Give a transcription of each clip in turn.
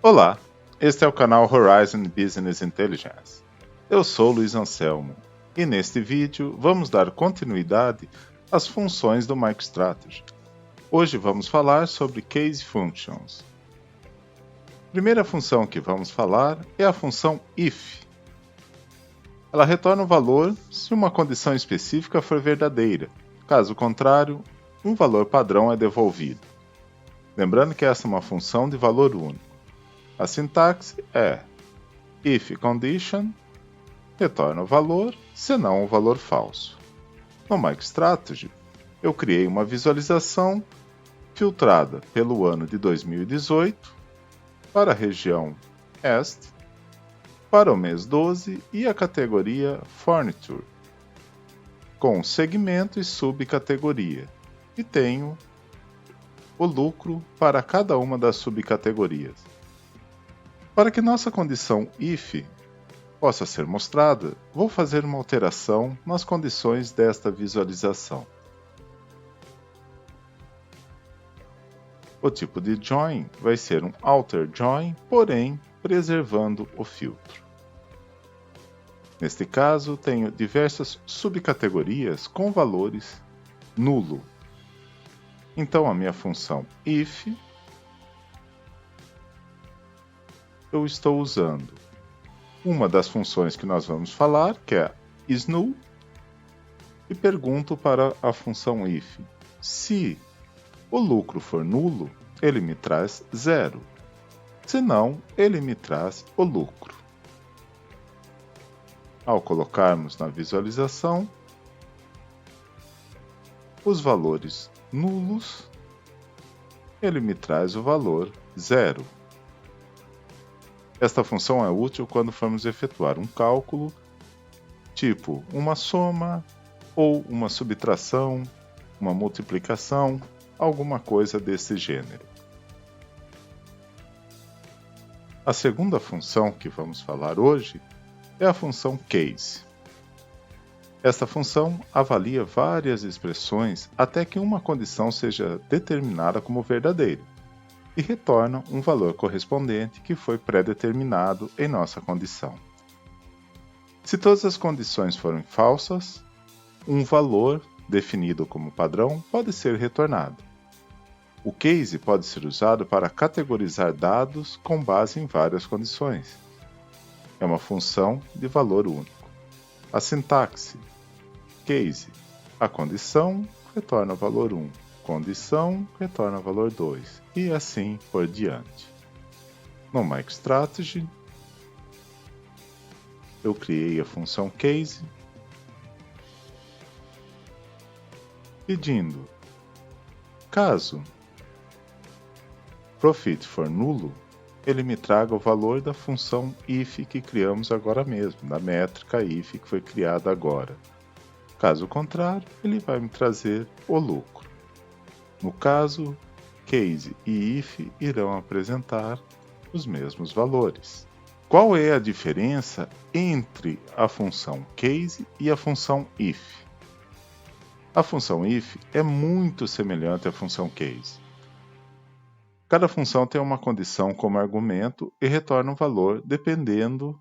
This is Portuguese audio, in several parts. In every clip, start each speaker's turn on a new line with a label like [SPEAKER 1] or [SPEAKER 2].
[SPEAKER 1] Olá, este é o canal Horizon Business Intelligence. Eu sou Luiz Anselmo e neste vídeo vamos dar continuidade às funções do MicroStrategy. Hoje vamos falar sobre Case Functions. A primeira função que vamos falar é a função if. Ela retorna o valor se uma condição específica for verdadeira. Caso contrário, um valor padrão é devolvido. Lembrando que essa é uma função de valor único. A sintaxe é if condition retorna o valor, senão o valor falso. No MicroStrategy, eu criei uma visualização filtrada pelo ano de 2018 para a região Est, para o mês 12 e a categoria Furniture, com segmento e subcategoria, e tenho o lucro para cada uma das subcategorias. Para que nossa condição if possa ser mostrada, vou fazer uma alteração nas condições desta visualização. O tipo de join vai ser um outer join, porém preservando o filtro. Neste caso, tenho diversas subcategorias com valores nulo. Então, a minha função if, eu estou usando uma das funções que nós vamos falar, que é isNull, e pergunto para a função if. Se o lucro for nulo, ele me traz 0. Se não, ele me traz o lucro. Ao colocarmos na visualização os valores nulos, ele me traz o valor 0. Esta função é útil quando formos efetuar um cálculo, tipo uma soma ou uma subtração, uma multiplicação, alguma coisa desse gênero. A segunda função que vamos falar hoje é a função case. Esta função avalia várias expressões até que uma condição seja determinada como verdadeira e retorna um valor correspondente que foi pré-determinado em nossa condição. Se todas as condições forem falsas, um valor definido como padrão pode ser retornado. O case pode ser usado para categorizar dados com base em várias condições. É uma função de valor único. A sintaxe: case, a condição retorna o valor 1, condição retorna o valor 2, e assim por diante. No MicroStrategy, eu criei a função case, pedindo, caso profit for nulo, ele me traga o valor da função if que criamos agora mesmo, da métrica if que foi criada agora. Caso contrário, ele vai me trazer o lucro. No caso, case e if irão apresentar os mesmos valores. Qual é a diferença entre a função case e a função if? A função if é muito semelhante à função case. Cada função tem uma condição como argumento e retorna um valor dependendo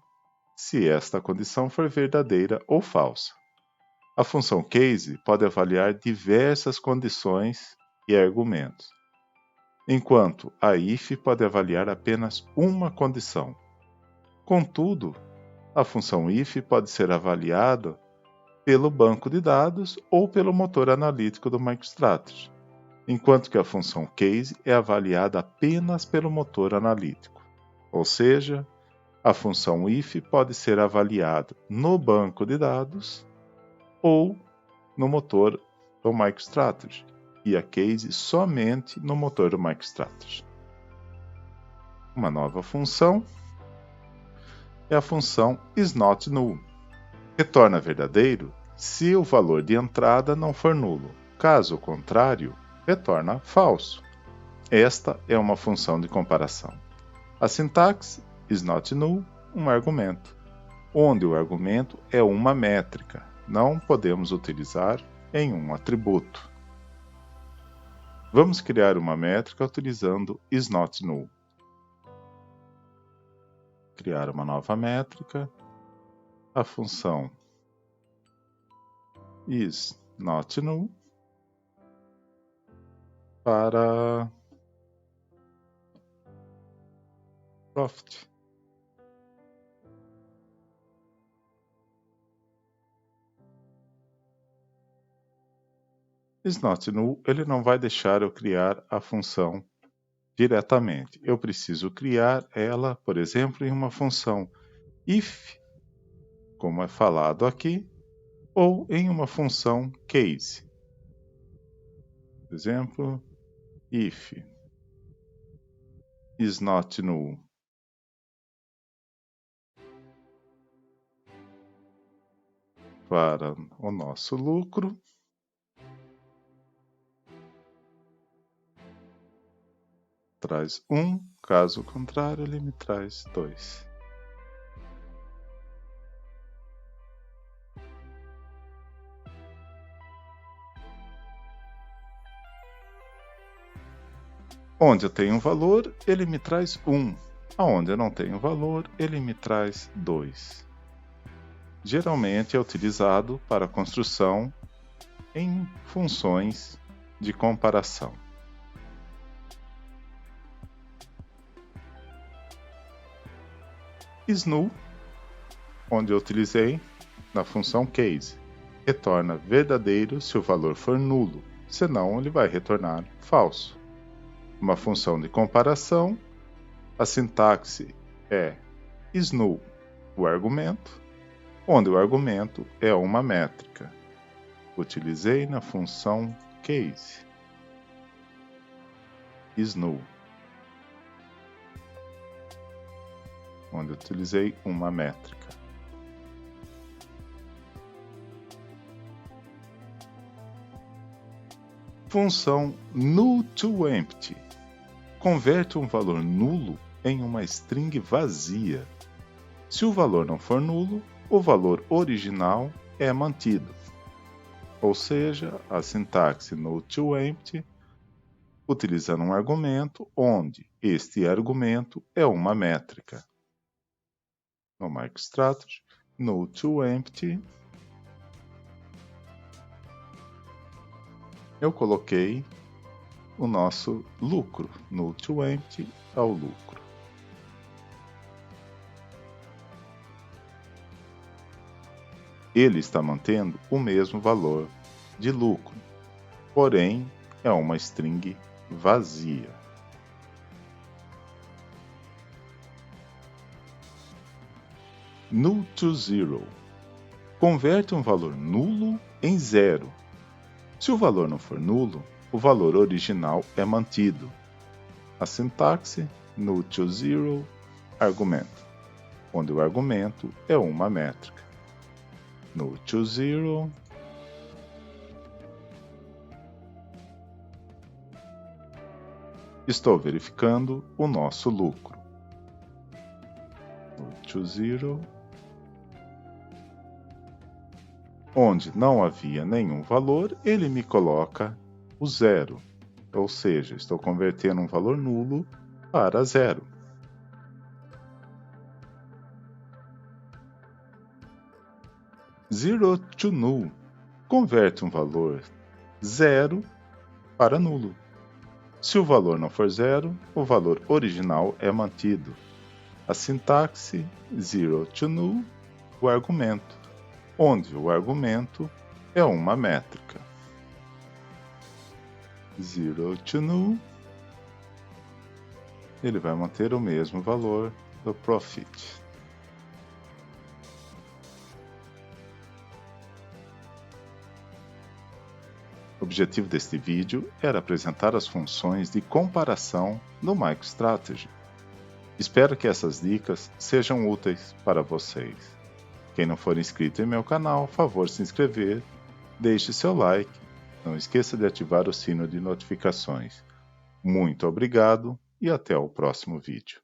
[SPEAKER 1] se esta condição for verdadeira ou falsa. A função case pode avaliar diversas condições e argumentos, enquanto a if pode avaliar apenas uma condição. Contudo, a função if pode ser avaliada pelo banco de dados ou pelo motor analítico do MicroStrategy, enquanto que a função case é avaliada apenas pelo motor analítico. Ou seja, a função if pode ser avaliada no banco de dados ou no motor do MicroStrategy, e a case somente no motor do MicroStrategy. Uma nova função é a função isNotNull. Retorna verdadeiro se o valor de entrada não for nulo. Caso contrário, retorna falso. Esta é uma função de comparação. A sintaxe isNotNull, um argumento, onde o argumento é uma métrica, não podemos utilizar em um atributo. Vamos criar uma métrica utilizando isNotNull. criar uma nova métrica, a função isNotNull para profit. isNotNull ele não vai deixar eu criar a função diretamente. Eu preciso criar ela, por exemplo, em uma função if, como é falado aqui, ou em uma função case. Por exemplo, if isNotNull para o nosso lucro, traz 1, caso contrário, ele me traz 2. Onde eu tenho um valor, ele me traz 1. Aonde eu não tenho valor, ele me traz 2. Geralmente é utilizado para construção em funções de comparação. isNull, onde eu utilizei na função case, retorna verdadeiro se o valor for nulo, senão ele vai retornar falso. Uma função de comparação, a sintaxe é isNull, o argumento, onde o argumento é uma métrica. Utilizei na função case, isNull, onde utilizei uma métrica. Função null_to_empty converte um valor nulo em uma string vazia. Se o valor não for nulo, o valor original é mantido. Ou seja, a sintaxe null_to_empty utilizando um argumento onde este argumento é uma métrica. No MicroStrategy, null_to_empty, eu coloquei o nosso lucro, null_to_empty ao lucro. Ele está mantendo o mesmo valor de lucro, porém é uma string vazia. Null_to_zero converte um valor nulo em zero. Se o valor não for nulo, o valor original é mantido. A sintaxe null_to_zero argumento, onde o argumento é uma métrica. Null_to_zero estou verificando o nosso lucro. Null_to_zero, onde não havia nenhum valor, ele me coloca o zero, ou seja, estou convertendo um valor nulo para zero. Zero_to_null converte um valor zero para nulo. Se o valor não for zero, o valor original é mantido. A sintaxe zero_to_null, o argumento, onde o argumento é uma métrica. Zero_to_null, ele vai manter o mesmo valor do profit. O objetivo deste vídeo era apresentar as funções de comparação no MicroStrategy. Espero que essas dicas sejam úteis para vocês. Quem não for inscrito em meu canal, favor se inscrever, deixe seu like, não esqueça de ativar o sino de notificações. Muito obrigado e até o próximo vídeo.